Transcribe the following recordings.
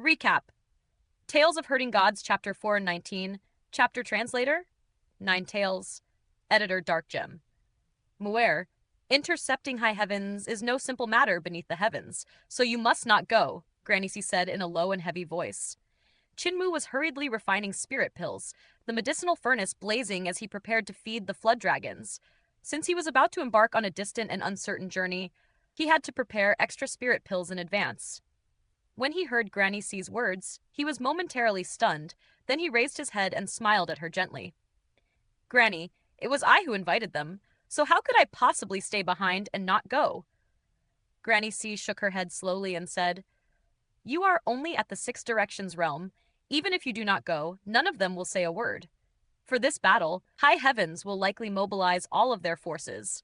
Recap. Tales of Herding Gods, Chapter 4 and 19. Chapter Translator, Nine Tails. Editor Dark Gem. Muir, intercepting high heavens is no simple matter beneath the heavens, so you must not go, Granny C said in a low and heavy voice. Chinmu was hurriedly refining spirit pills, the medicinal furnace blazing as he prepared to feed the flood dragons. Since he was about to embark on a distant and uncertain journey, he had to prepare extra spirit pills in advance. When he heard Granny C's words, he was momentarily stunned, then he raised his head and smiled at her gently. Granny, it was I who invited them, so how could I possibly stay behind and not go? Granny C shook her head slowly and said, You are only at the Six Directions realm. Even if you do not go, none of them will say a word. For this battle, High Heavens will likely mobilize all of their forces.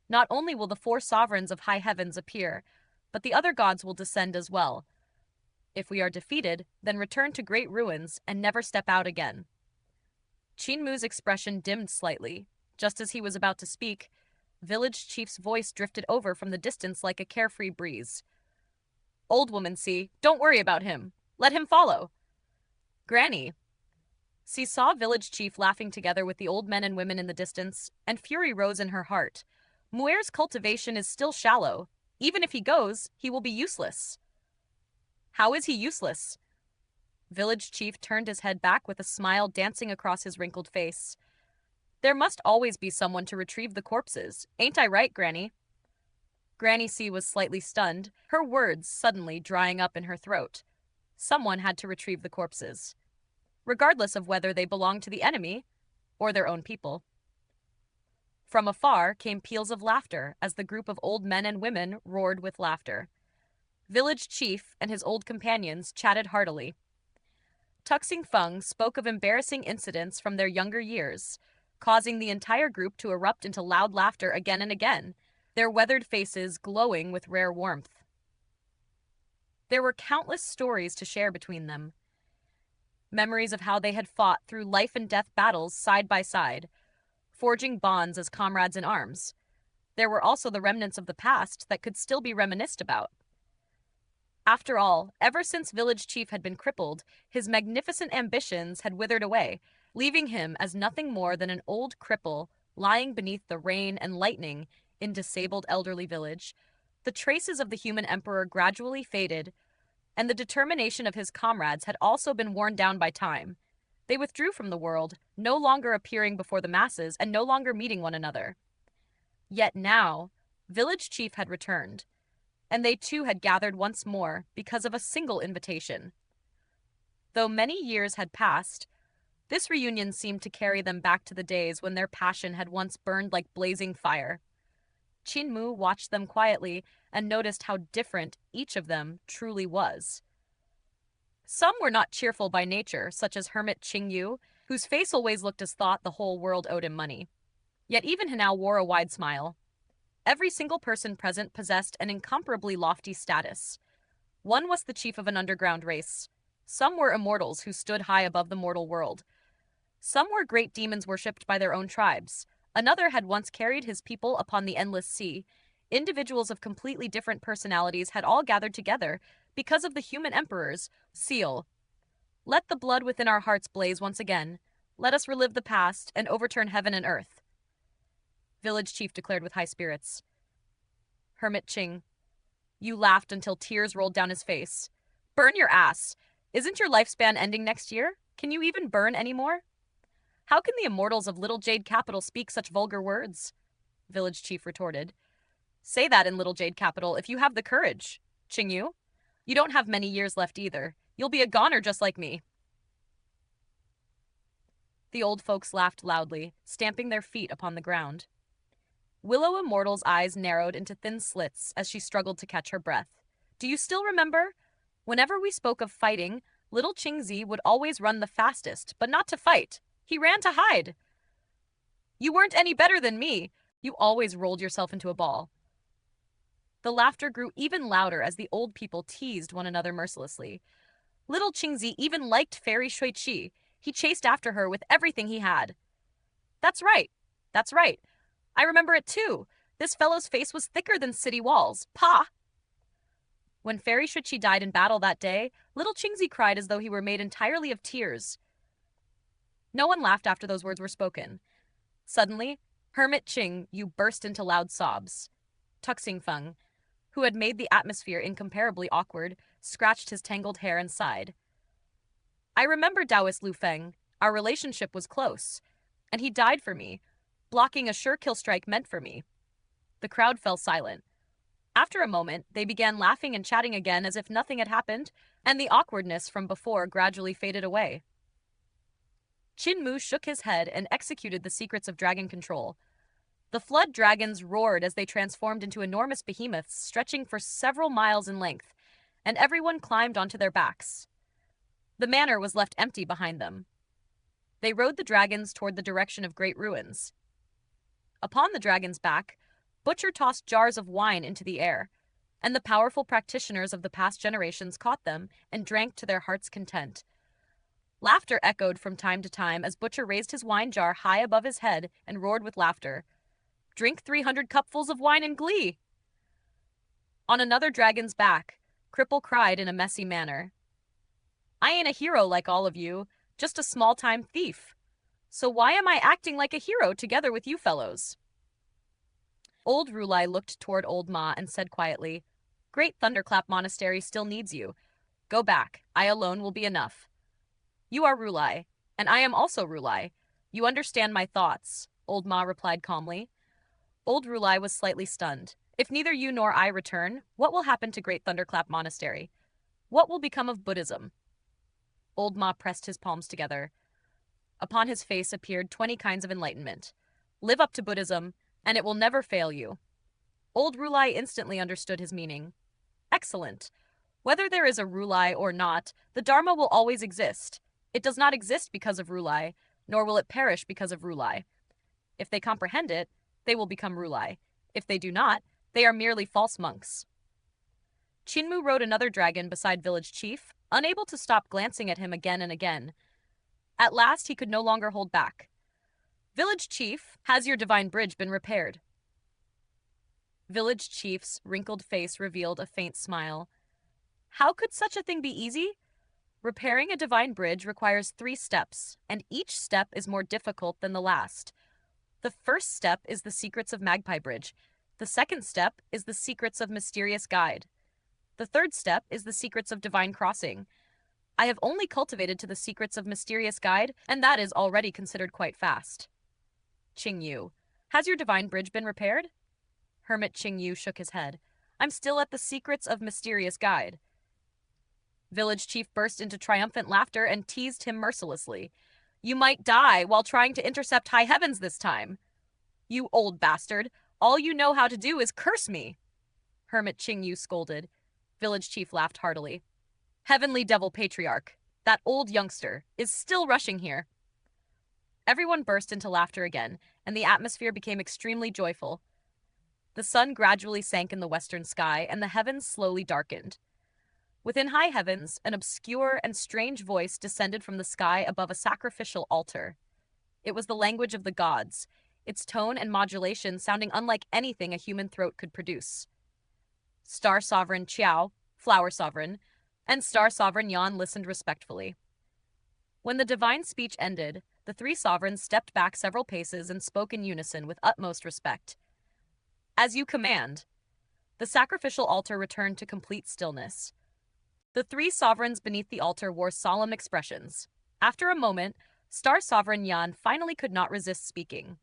Not only will the four sovereigns of High Heavens appear, but the other gods will descend as well. If we are defeated, then return to Great Ruins and never step out again. Chinmu's expression dimmed slightly. Just as he was about to speak, Village Chief's voice drifted over from the distance like a carefree breeze. Old woman C, don't worry about him. Let him follow. Granny. C saw Village Chief laughing together with the old men and women in the distance, and fury rose in her heart. Muir's cultivation is still shallow. Even if he goes, he will be useless. How is he useless? Village Chief turned his head back with a smile dancing across his wrinkled face. There must always be someone to retrieve the corpses. Ain't I right, Granny? Granny C was slightly stunned, her words suddenly drying up in her throat. Someone had to retrieve the corpses, regardless of whether they belonged to the enemy or their own people. From afar came peals of laughter as the group of old men and women roared with laughter. Village Chief and his old companions chatted heartily. Tuxing Feng spoke of embarrassing incidents from their younger years, causing the entire group to erupt into loud laughter again and again, their weathered faces glowing with rare warmth. There were countless stories to share between them. Memories of how they had fought through life and death battles side by side, forging bonds as comrades in arms. There were also the remnants of the past that could still be reminisced about. After all, ever since Village Chief had been crippled, his magnificent ambitions had withered away, leaving him as nothing more than an old cripple lying beneath the rain and lightning in disabled elderly village. The traces of the human emperor gradually faded, and the determination of his comrades had also been worn down by time. They withdrew from the world, no longer appearing before the masses and no longer meeting one another. Yet now, Village Chief had returned, and they too had gathered once more because of a single invitation. Though many years had passed, this reunion seemed to carry them back to the days when their passion had once burned like blazing fire. Chinmu watched them quietly and noticed how different each of them truly was. Some were not cheerful by nature, such as Hermit Qingyu, whose face always looked as thought the whole world owed him money. Yet even he now wore a wide smile. Every single person present possessed an incomparably lofty status. One was the chief of an underground race. Some were immortals who stood high above the mortal world. Some were great demons worshipped by their own tribes. Another had once carried his people upon the endless sea. Individuals of completely different personalities had all gathered together because of the human emperor's seal. Let the blood within our hearts blaze once again. Let us relive the past and overturn heaven and earth. Village Chief declared with high spirits. Hermit Qing. You laughed until tears rolled down his face. Burn your ass. Isn't your lifespan ending next year? Can you even burn anymore? How can the immortals of Little Jade Capital speak such vulgar words? Village Chief retorted. Say that in Little Jade Capital if you have the courage, Qingyu. You don't have many years left either. You'll be a goner just like me. The old folks laughed loudly, stamping their feet upon the ground. Willow Immortal's eyes narrowed into thin slits as she struggled to catch her breath. Do you still remember? Whenever we spoke of fighting, little Qingzi would always run the fastest, but not to fight. He ran to hide. You weren't any better than me. You always rolled yourself into a ball. The laughter grew even louder as the old people teased one another mercilessly. Little Qingzi even liked Fairy Shuiqi. He chased after her with everything he had. That's right. That's right. I remember it too. This fellow's face was thicker than city walls. Pa! When Fairy Shuchi died in battle that day, little Qingzi cried as though he were made entirely of tears. No one laughed after those words were spoken. Suddenly, Hermit Qing Yu burst into loud sobs. Tuxing Feng, who had made the atmosphere incomparably awkward, scratched his tangled hair and sighed. I remember Taoist Lu Feng. Our relationship was close, and he died for me, blocking a sure kill strike meant for me. The crowd fell silent. After a moment, they began laughing and chatting again as if nothing had happened, and the awkwardness from before gradually faded away. Qin Mu shook his head and executed the secrets of dragon control. The flood dragons roared as they transformed into enormous behemoths stretching for several miles in length, and everyone climbed onto their backs. The manor was left empty behind them. They rode the dragons toward the direction of great ruins. Upon the dragon's back, Butcher tossed jars of wine into the air, and the powerful practitioners of the past generations caught them and drank to their heart's content. Laughter echoed from time to time as Butcher raised his wine jar high above his head and roared with laughter. Drink 300 cupfuls of wine in glee! On another dragon's back, Cripple cried in a messy manner. I ain't a hero like all of you, just a small-time thief. So why am I acting like a hero together with you fellows? Old Rulai looked toward Old Ma and said quietly, Great Thunderclap Monastery still needs you. Go back. I alone will be enough. You are Rulai, and I am also Rulai. You understand my thoughts, Old Ma replied calmly. Old Rulai was slightly stunned. If neither you nor I return, what will happen to Great Thunderclap Monastery? What will become of Buddhism? Old Ma pressed his palms together. Upon his face appeared 20 kinds of enlightenment. Live up to Buddhism, and it will never fail you. Old Rulai instantly understood his meaning. Excellent. Whether there is a Rulai or not, the Dharma will always exist. It does not exist because of Rulai, nor will it perish because of Rulai. If they comprehend it, they will become Rulai. If they do not, they are merely false monks. Qinmu rode another dragon beside Village Chief, unable to stop glancing at him again and again. At last he could no longer hold back. Village Chief, has your divine bridge been repaired? Village Chief's wrinkled face revealed a faint smile. How could such a thing be easy? Repairing a divine bridge requires 3 steps, and each step is more difficult than the last. The first step is the secrets of Magpie Bridge. The second step is the secrets of Mysterious Guide. The third step is the secrets of Divine Crossing. I have only cultivated to the secrets of Mysterious Guide, and that is already considered quite fast. Qing Yu, has your divine bridge been repaired? Hermit Qing Yu shook his head. I'm still at the secrets of Mysterious Guide. Village Chief burst into triumphant laughter and teased him mercilessly. You might die while trying to intercept high heavens this time. You old bastard, all you know how to do is curse me. Hermit Qing Yu scolded. Village Chief laughed heartily. Heavenly Devil Patriarch, that old youngster, is still rushing here. Everyone burst into laughter again, and the atmosphere became extremely joyful. The sun gradually sank in the western sky, and the heavens slowly darkened. Within high heavens, an obscure and strange voice descended from the sky above a sacrificial altar. It was the language of the gods, its tone and modulation sounding unlike anything a human throat could produce. Star Sovereign Qiao, Flower Sovereign, and Star Sovereign Yan listened respectfully. When the divine speech ended, the 3 sovereigns stepped back several paces and spoke in unison with utmost respect. As you command. The sacrificial altar returned to complete stillness. The 3 sovereigns beneath the altar wore solemn expressions. After a moment, Star Sovereign Yan finally could not resist speaking.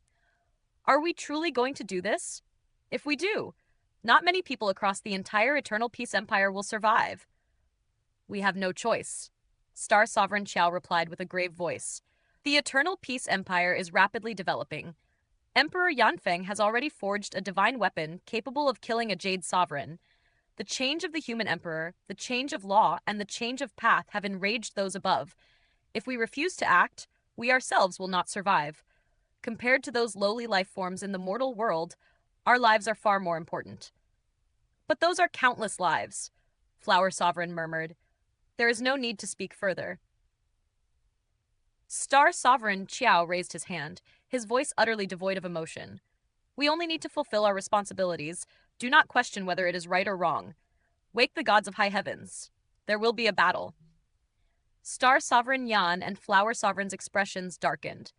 Are we truly going to do this? If we do, not many people across the entire Eternal Peace Empire will survive. We have no choice. Star Sovereign Qiao replied with a grave voice. The Eternal Peace Empire is rapidly developing. Emperor Yanfeng has already forged a divine weapon capable of killing a Jade Sovereign. The change of the human emperor, the change of law, and the change of path have enraged those above. If we refuse to act, we ourselves will not survive. Compared to those lowly life forms in the mortal world, our lives are far more important. But those are countless lives, Flower Sovereign murmured. There is no need to speak further. Star Sovereign Qiao raised his hand, his voice utterly devoid of emotion. We only need to fulfill our responsibilities. Do not question whether it is right or wrong. Wake the gods of high heavens. There will be a battle. Star Sovereign Yan and Flower Sovereign's expressions darkened.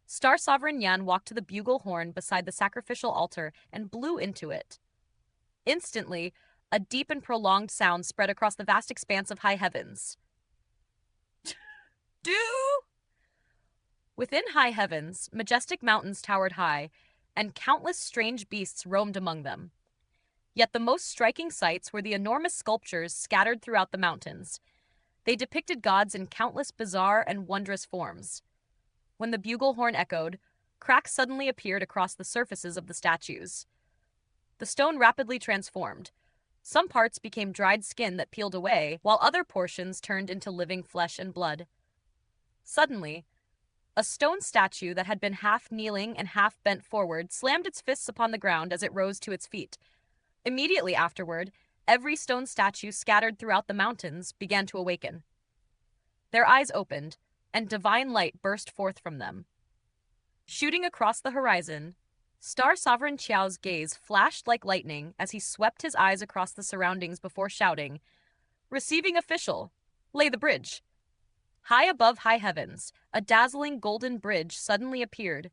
Star Sovereign Yan walked to the bugle horn beside the sacrificial altar and blew into it. Instantly, a deep and prolonged sound spread across the vast expanse of high heavens. Do! Within high heavens, majestic mountains towered high, and countless strange beasts roamed among them. Yet the most striking sights were the enormous sculptures scattered throughout the mountains. They depicted gods in countless bizarre and wondrous forms. When the bugle horn echoed, cracks suddenly appeared across the surfaces of the statues. The stone rapidly transformed. Some parts became dried skin that peeled away, while other portions turned into living flesh and blood. Suddenly, a stone statue that had been half kneeling and half bent forward slammed its fists upon the ground as it rose to its feet. Immediately afterward, every stone statue scattered throughout the mountains began to awaken. Their eyes opened, and divine light burst forth from them. Shooting across the horizon, Star Sovereign Qiao's gaze flashed like lightning as he swept his eyes across the surroundings before shouting, "Receiving official! Lay the bridge!" High above high heavens, a dazzling golden bridge suddenly appeared.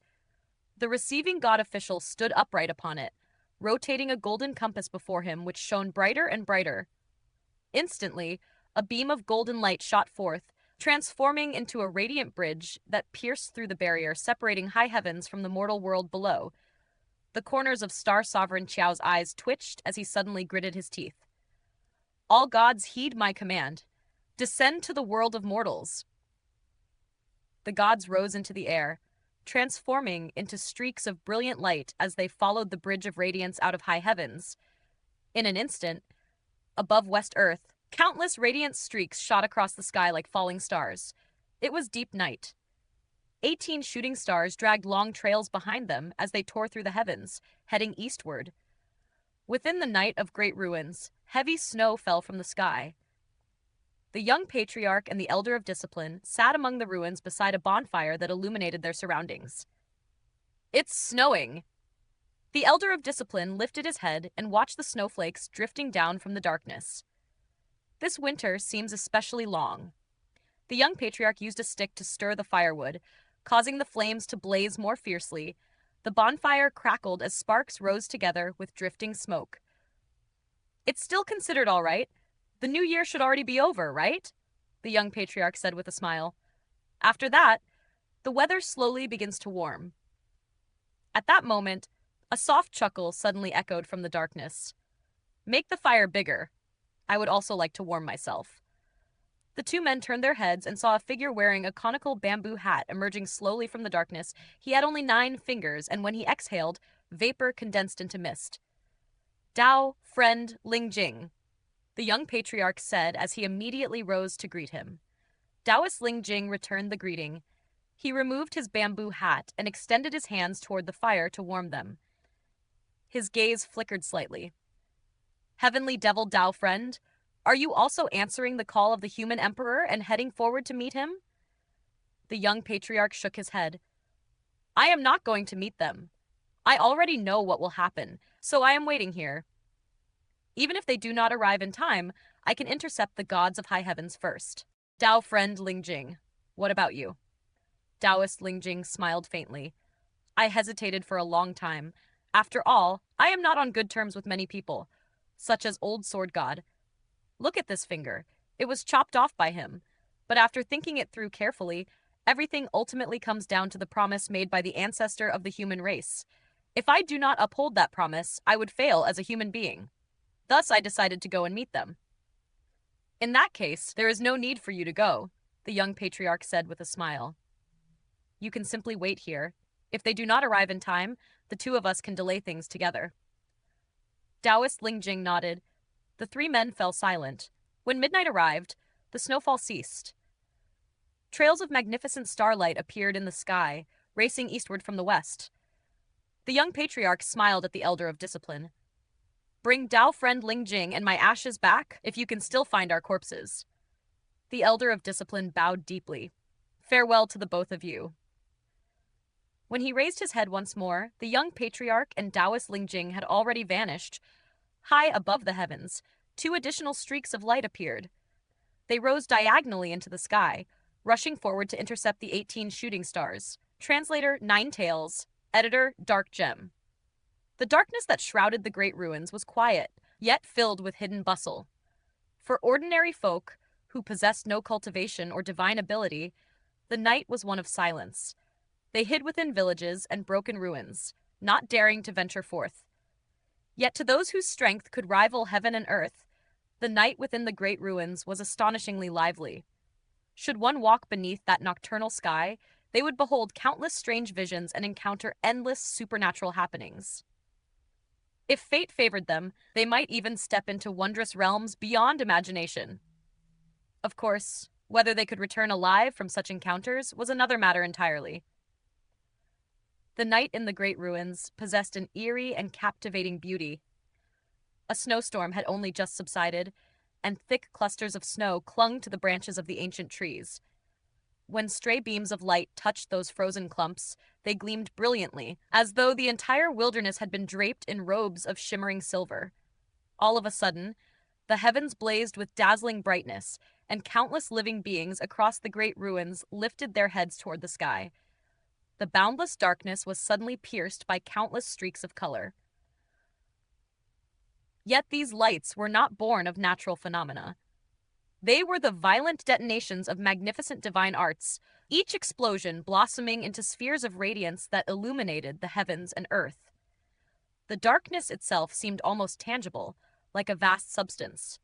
The receiving god official stood upright upon it, rotating a golden compass before him which shone brighter and brighter. Instantly, a beam of golden light shot forth, transforming into a radiant bridge that pierced through the barrier separating high heavens from the mortal world below. The corners of Star Sovereign Qiao's eyes twitched as he suddenly gritted his teeth. "All gods heed my command. Descend to the world of mortals." The gods rose into the air, transforming into streaks of brilliant light as they followed the bridge of radiance out of high heavens. In an instant, above West Earth, countless radiant streaks shot across the sky like falling stars. It was deep night. 18 shooting stars dragged long trails behind them as they tore through the heavens, heading eastward. Within the night of great ruins, heavy snow fell from the sky. The young patriarch and the elder of discipline sat among the ruins beside a bonfire that illuminated their surroundings. "It's snowing!" The elder of discipline lifted his head and watched the snowflakes drifting down from the darkness. "This winter seems especially long." The young patriarch used a stick to stir the firewood, causing the flames to blaze more fiercely. The bonfire crackled as sparks rose together with drifting smoke. "It's still considered all right. The new year should already be over, right?" the young patriarch said with a smile. "After that, the weather slowly begins to warm." At that moment, a soft chuckle suddenly echoed from the darkness. "Make the fire bigger. I would also like to warm myself." The two men turned their heads and saw a figure wearing a conical bamboo hat emerging slowly from the darkness. He had only 9 fingers, and when he exhaled, vapor condensed into mist. "Dao, friend Ling Jing," the young patriarch said as he immediately rose to greet him. Taoist Ling Jing returned the greeting. He removed his bamboo hat and extended his hands toward the fire to warm them. His gaze flickered slightly. "Heavenly Devil Dao friend, are you also answering the call of the human emperor and heading forward to meet him?" The young patriarch shook his head. "I am not going to meet them. I already know what will happen, so I am waiting here. Even if they do not arrive in time, I can intercept the gods of high heavens first." "Dao friend Ling Jing, what about you?" Taoist Ling Jing smiled faintly. "I hesitated for a long time. After all, I am not on good terms with many people, such as Old Sword God. Look at this finger. It was chopped off by him. But after thinking it through carefully, everything ultimately comes down to the promise made by the ancestor of the human race. If I do not uphold that promise, I would fail as a human being. Thus I decided to go and meet them." "In that case, there is no need for you to go," the young patriarch said with a smile. "You can simply wait here. If they do not arrive in time, the two of us can delay things together." Taoist Ling Jing nodded. The 3 men fell silent. When midnight arrived, the snowfall ceased. Trails of magnificent starlight appeared in the sky, racing eastward from the west. The young patriarch smiled at the elder of discipline. "Bring Dao friend Ling Jing and my ashes back if you can still find our corpses." The elder of discipline bowed deeply. "Farewell to the both of you." When he raised his head once more, the young patriarch and Taoist Ling Jing had already vanished. High above the heavens, 2 additional streaks of light appeared. They rose diagonally into the sky, rushing forward to intercept the 18 shooting stars. Translator Nine Tails, editor Dark Gem. The darkness that shrouded the great ruins was quiet, yet filled with hidden bustle. For ordinary folk, who possessed no cultivation or divine ability, the night was one of silence. They hid within villages and broken ruins, not daring to venture forth. Yet to those whose strength could rival heaven and earth, the night within the great ruins was astonishingly lively. Should one walk beneath that nocturnal sky, they would behold countless strange visions and encounter endless supernatural happenings. If fate favored them, they might even step into wondrous realms beyond imagination. Of course, whether they could return alive from such encounters was another matter entirely. The night in the great ruins possessed an eerie and captivating beauty. A snowstorm had only just subsided, and thick clusters of snow clung to the branches of the ancient trees. When stray beams of light touched those frozen clumps, they gleamed brilliantly, as though the entire wilderness had been draped in robes of shimmering silver. All of a sudden, the heavens blazed with dazzling brightness, and countless living beings across the great ruins lifted their heads toward the sky. The boundless darkness was suddenly pierced by countless streaks of color. Yet these lights were not born of natural phenomena. They were the violent detonations of magnificent divine arts, each explosion blossoming into spheres of radiance that illuminated the heavens and earth. The darkness itself seemed almost tangible, like a vast substance.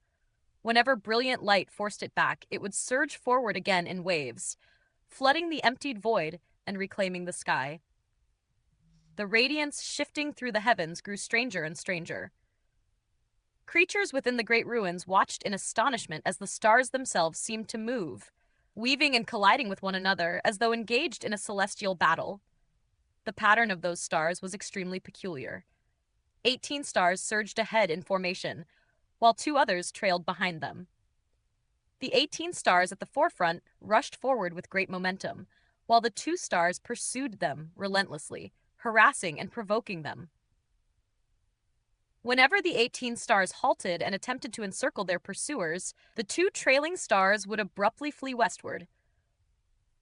Whenever brilliant light forced it back, it would surge forward again in waves, flooding the emptied void and reclaiming the sky. The radiance shifting through the heavens grew stranger and stranger. Creatures within the great ruins watched in astonishment as the stars themselves seemed to move, weaving and colliding with one another as though engaged in a celestial battle. The pattern of those stars was extremely peculiar. 18 stars surged ahead in formation, while 2 others trailed behind them. The 18 stars at the forefront rushed forward with great momentum, while the 2 stars pursued them relentlessly, harassing and provoking them. Whenever the 18 stars halted and attempted to encircle their pursuers, the 2 trailing stars would abruptly flee westward.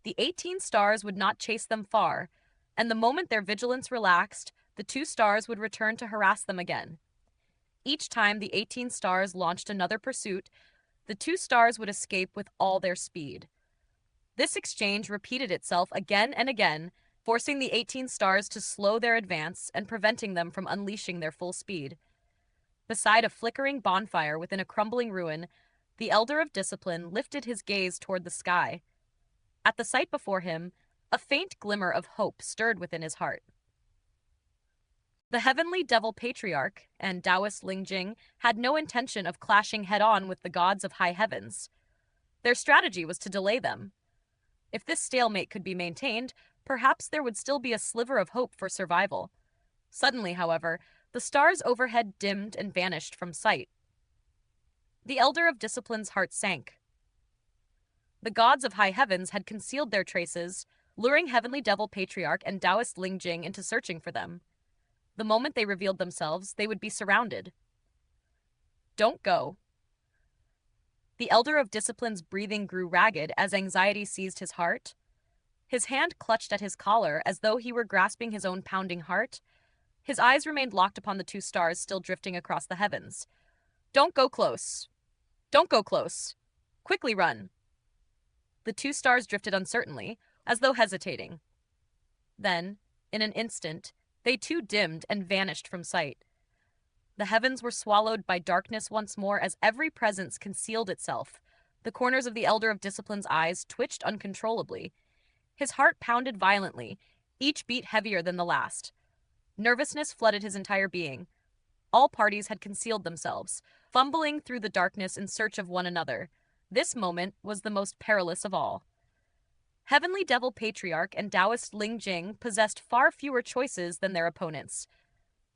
The 18 stars would not chase them far, and the moment their vigilance relaxed, the 2 stars would return to harass them again. Each time the 18 stars launched another pursuit, the 2 stars would escape with all their speed. This exchange repeated itself again and again, forcing the 18 stars to slow their advance and preventing them from unleashing their full speed. Beside a flickering bonfire within a crumbling ruin, the Elder of Discipline lifted his gaze toward the sky. At the sight before him, a faint glimmer of hope stirred within his heart. The heavenly devil patriarch and Taoist Lingjing had no intention of clashing head-on with the gods of high heavens. Their strategy was to delay them. If this stalemate could be maintained, perhaps there would still be a sliver of hope for survival. Suddenly, however, the stars overhead dimmed and vanished from sight. The Elder of Discipline's heart sank. The gods of high heavens had concealed their traces, luring heavenly devil patriarch and Taoist Lingjing into searching for them. The moment they revealed themselves, they would be surrounded. Don't go. The Elder of Discipline's breathing grew ragged as anxiety seized his heart. His hand clutched at his collar as though he were grasping his own pounding heart. His eyes remained locked upon the 2 stars still drifting across the heavens. Don't go close. Don't go close. Quickly run. The 2 stars drifted uncertainly, as though hesitating. Then, in an instant, they too dimmed and vanished from sight. The heavens were swallowed by darkness once more as every presence concealed itself. The corners of the Elder of Discipline's eyes twitched uncontrollably. His heart pounded violently, each beat heavier than the last. Nervousness flooded his entire being. All parties had concealed themselves, fumbling through the darkness in search of one another. This moment was the most perilous of all. Heavenly Devil Patriarch and Taoist Lingjing possessed far fewer choices than their opponents.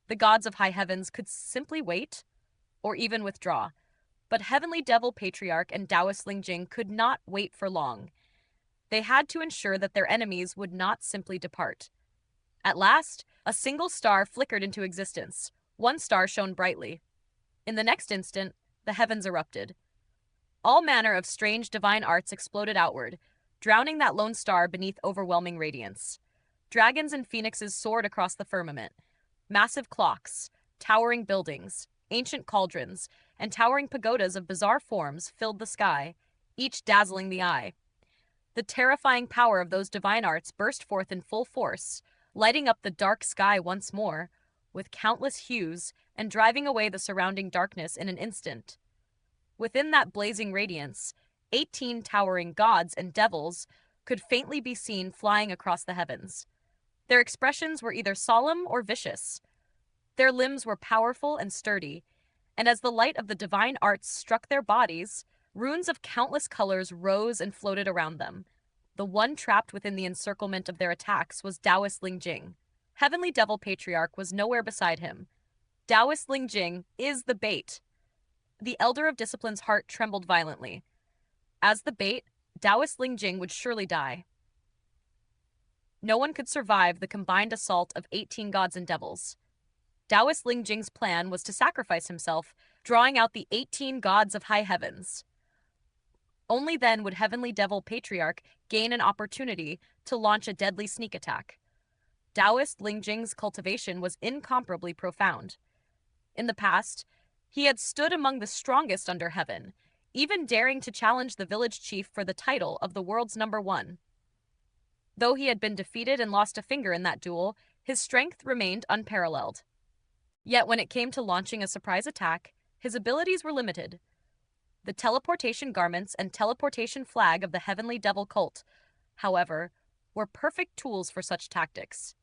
The gods of high heavens could simply wait, or even withdraw. But Heavenly Devil Patriarch and Taoist Lingjing could not wait for long. They had to ensure that their enemies would not simply depart. At last, a single star flickered into existence. One star shone brightly. In the next instant, the heavens erupted. All manner of strange divine arts exploded outward, drowning that lone star beneath overwhelming radiance. Dragons and phoenixes soared across the firmament. Massive clocks, towering buildings, ancient cauldrons, and towering pagodas of bizarre forms filled the sky, each dazzling the eye. The terrifying power of those divine arts burst forth in full force, lighting up the dark sky once more, with countless hues, and driving away the surrounding darkness in an instant. Within that blazing radiance, 18 towering gods and devils could faintly be seen flying across the heavens. Their expressions were either solemn or vicious. Their limbs were powerful and sturdy, and as the light of the divine arts struck their bodies, runes of countless colors rose and floated around them. The one trapped within the encirclement of their attacks was Taoist Ling Jing. Heavenly Devil Patriarch was nowhere beside him. Taoist Ling Jing is the bait. The Elder of Discipline's heart trembled violently. As the bait, Taoist Ling Jing would surely die. No one could survive the combined assault of 18 gods and devils. Taoist Ling Jing's plan was to sacrifice himself, drawing out the 18 gods of high heavens. Only then would Heavenly Devil Patriarch gain an opportunity to launch a deadly sneak attack. Taoist Ling Jing's cultivation was incomparably profound. In the past, he had stood among the strongest under heaven, even daring to challenge the village chief for the title of the world's #1. Though he had been defeated and lost a finger in that duel, his strength remained unparalleled. Yet when it came to launching a surprise attack, his abilities were limited. The teleportation garments and teleportation flag of the Heavenly Devil cult, however, were perfect tools for such tactics.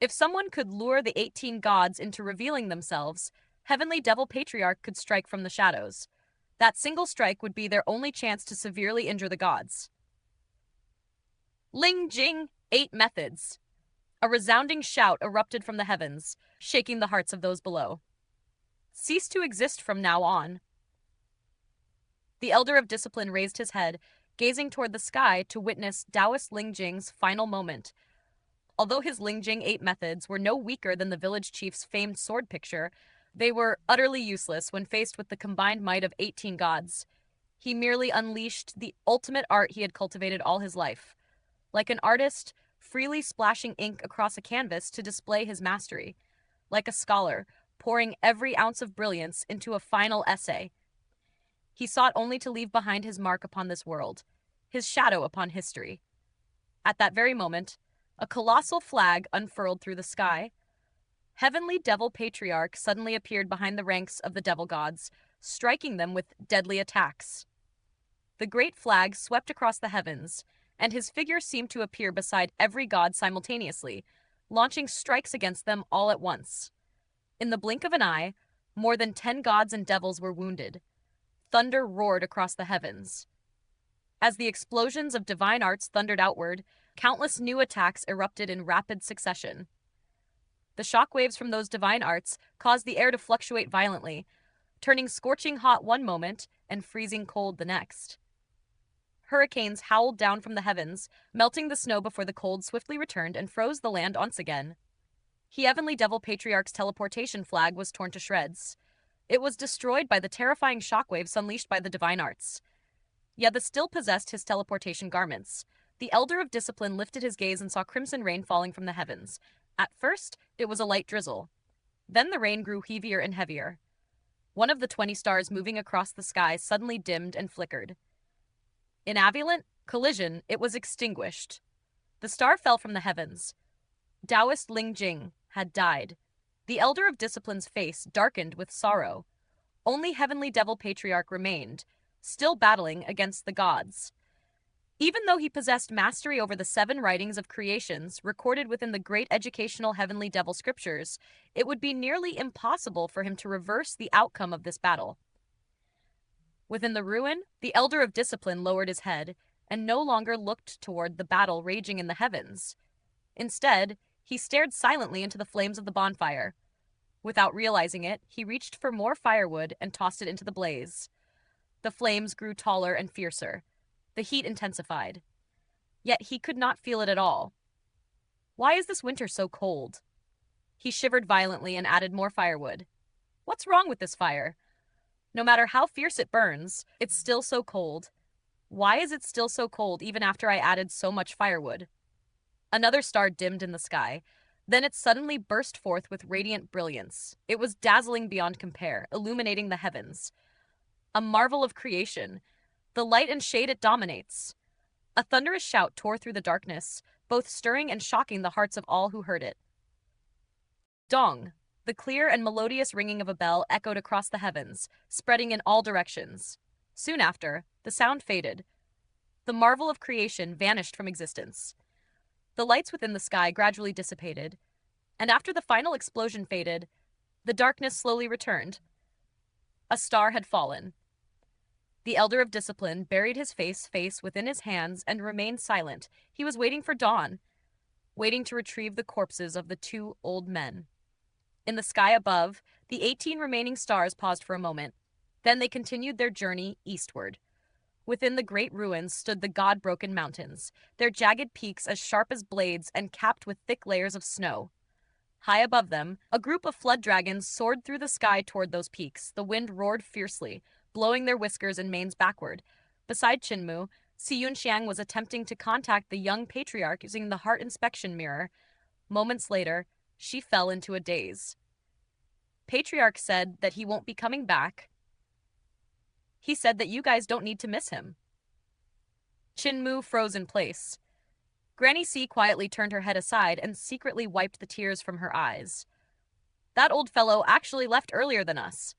If someone could lure the 18 gods into revealing themselves, Heavenly Devil Patriarch could strike from the shadows. That single strike would be their only chance to severely injure the gods. Ling Jing, 8 methods. A resounding shout erupted from the heavens, shaking the hearts of those below. Cease to exist from now on. The Elder of Discipline raised his head, gazing toward the sky to witness Taoist Ling Jing's final moment. Although his Ling Jing 8 methods were no weaker than the village chief's famed sword picture, they were utterly useless when faced with the combined might of 18 gods. He merely unleashed the ultimate art he had cultivated all his life. Like an artist, freely splashing ink across a canvas to display his mastery. Like a scholar, pouring every ounce of brilliance into a final essay. He sought only to leave behind his mark upon this world, his shadow upon history. At that very moment, a colossal flag unfurled through the sky. Heavenly Devil Patriarch suddenly appeared behind the ranks of the devil gods, striking them with deadly attacks. The great flag swept across the heavens, and his figure seemed to appear beside every god simultaneously, launching strikes against them all at once. In the blink of an eye, more than 10 gods and devils were wounded. Thunder roared across the heavens. As the explosions of divine arts thundered outward, countless new attacks erupted in rapid succession. The shockwaves from those divine arts caused the air to fluctuate violently, turning scorching hot one moment and freezing cold the next. Hurricanes howled down from the heavens, melting the snow before the cold swiftly returned and froze the land once again. Heavenly Devil Patriarch's teleportation flag was torn to shreds. It was destroyed by the terrifying shockwaves unleashed by the divine arts. Yet the still possessed his teleportation garments. The Elder of Discipline lifted his gaze and saw crimson rain falling from the heavens. At first, it was a light drizzle. Then the rain grew heavier and heavier. One of the 20 stars moving across the sky suddenly dimmed and flickered. In Avilant collision, it was extinguished. The star fell from the heavens. Taoist Ling Jing had died. The Elder of Discipline's face darkened with sorrow. Only Heavenly Devil Patriarch remained, still battling against the gods. Even though he possessed mastery over the 7 writings of creations recorded within the great educational Heavenly Devil scriptures, it would be nearly impossible for him to reverse the outcome of this battle. Within the ruin, the Elder of Discipline lowered his head and no longer looked toward the battle raging in the heavens. Instead, he stared silently into the flames of the bonfire. Without realizing it, he reached for more firewood and tossed it into the blaze. The flames grew taller and fiercer. The heat intensified. Yet he could not feel it at all. Why is this winter so cold? He shivered violently and added more firewood. What's wrong with this fire? No matter how fierce it burns, it's still so cold. Why is it still so cold even after I added so much firewood? Another star dimmed in the sky. Then it suddenly burst forth with radiant brilliance. It was dazzling beyond compare, illuminating the heavens. A marvel of creation. The light and shade it dominates. A thunderous shout tore through the darkness, both stirring and shocking the hearts of all who heard it. Dong! The clear and melodious ringing of a bell echoed across the heavens, spreading in all directions. Soon after, the sound faded. The marvel of creation vanished from existence. The lights within the sky gradually dissipated, and after the final explosion faded, the darkness slowly returned. A star had fallen. The elder of discipline buried his face within his hands and remained silent. He was waiting for dawn, waiting to retrieve the corpses of the two old men. In the sky above, the 18 remaining stars paused for a moment. Then they continued their journey eastward. Within the great ruins stood the god-broken mountains, their jagged peaks as sharp as blades and capped with thick layers of snow. High above them, a group of flood dragons soared through the sky toward those peaks. The wind roared fiercely, blowing their whiskers and manes backward. Beside Qinmu, Si Yunxiang was attempting to contact the young patriarch using the heart inspection mirror. Moments later, she fell into a daze. Patriarch said that he won't be coming back. He said that you guys don't need to miss him. Qinmu froze in place. Granny C quietly turned her head aside and secretly wiped the tears from her eyes. That old fellow actually left earlier than us.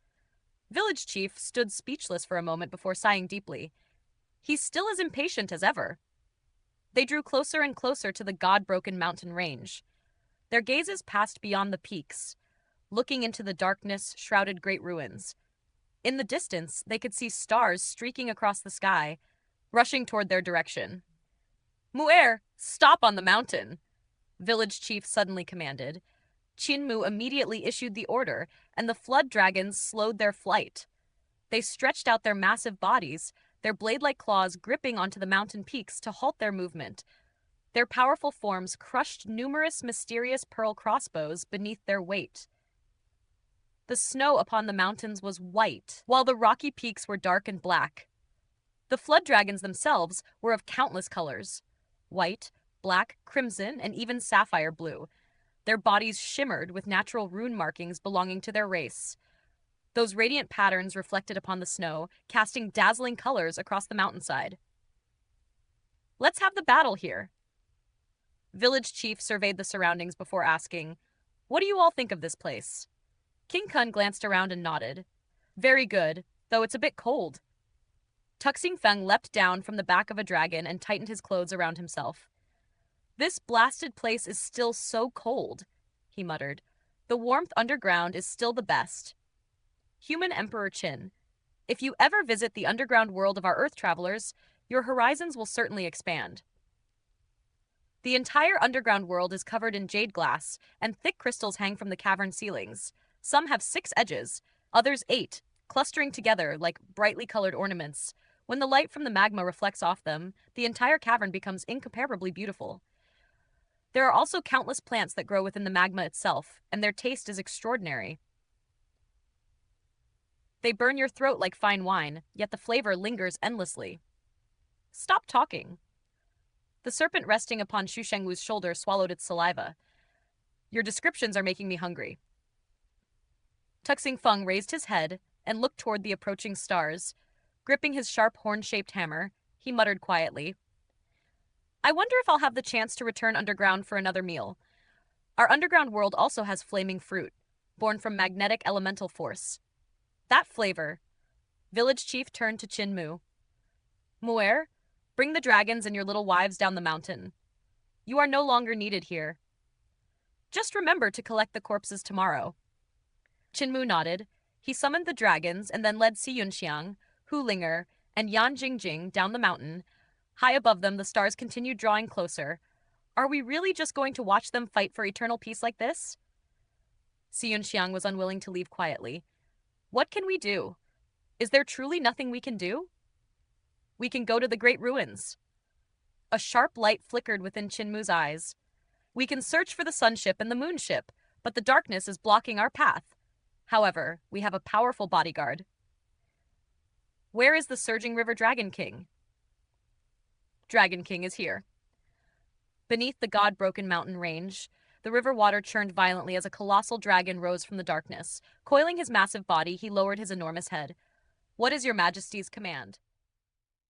Village Chief stood speechless for a moment before sighing deeply. He's still as impatient as ever. They drew closer and closer to the god-broken mountain range. Their gazes passed beyond the peaks, looking into the darkness-shrouded great ruins. In the distance, they could see stars streaking across the sky, rushing toward their direction. Mu'er, stop on the mountain! Village Chief suddenly commanded. Qinmu immediately issued the order, and the flood dragons slowed their flight. They stretched out their massive bodies, their blade-like claws gripping onto the mountain peaks to halt their movement. Their powerful forms crushed numerous mysterious pearl crossbows beneath their weight. The snow upon the mountains was white, while the rocky peaks were dark and black. The flood dragons themselves were of countless colors: white, black, crimson, and even sapphire blue. Their bodies shimmered with natural rune markings belonging to their race. Those radiant patterns reflected upon the snow, casting dazzling colors across the mountainside. Let's have the battle here. Village Chief surveyed the surroundings before asking, "What do you all think of this place?" King Kun glanced around and nodded. "Very good, though it's a bit cold." Tuxing Feng leapt down from the back of a dragon and tightened his clothes around himself. "This blasted place is still so cold," he muttered. "The warmth underground is still the best." Human Emperor Qin, if you ever visit the underground world of our Earth travelers, your horizons will certainly expand. The entire underground world is covered in jade glass, and thick crystals hang from the cavern ceilings. Some have 6 edges, others 8, clustering together like brightly colored ornaments. When the light from the magma reflects off them, the entire cavern becomes incomparably beautiful. There are also countless plants that grow within the magma itself, and their taste is extraordinary. They burn your throat like fine wine, yet the flavor lingers endlessly. Stop talking. The serpent resting upon Xu Shengwu's shoulder swallowed its saliva. Your descriptions are making me hungry. Tuxing Feng raised his head and looked toward the approaching stars. Gripping his sharp horn-shaped hammer, he muttered quietly, "I wonder if I'll have the chance to return underground for another meal. Our underground world also has flaming fruit, born from magnetic elemental force. That flavor." Village Chief turned to Qinmu. "Mu'er, bring the dragons and your little wives down the mountain. You are no longer needed here. Just remember to collect the corpses tomorrow." Qinmu nodded. He summoned the dragons and then led Si Yunxiang, Hu Linger, and Yan Jingjing down the mountain. High above them, the stars continued drawing closer. Are we really just going to watch them fight for eternal peace like this? Si Yunxiang was unwilling to leave quietly. What can we do? Is there truly nothing we can do? We can go to the great ruins. A sharp light flickered within Qinmu's eyes. We can search for the sun ship and the moon ship, but the darkness is blocking our path. However, we have a powerful bodyguard. Where is the surging river Dragon King? Dragon King is here. Beneath the god-broken mountain range, the river water churned violently as a colossal dragon rose from the darkness. Coiling his massive body, he lowered his enormous head. What is your majesty's command?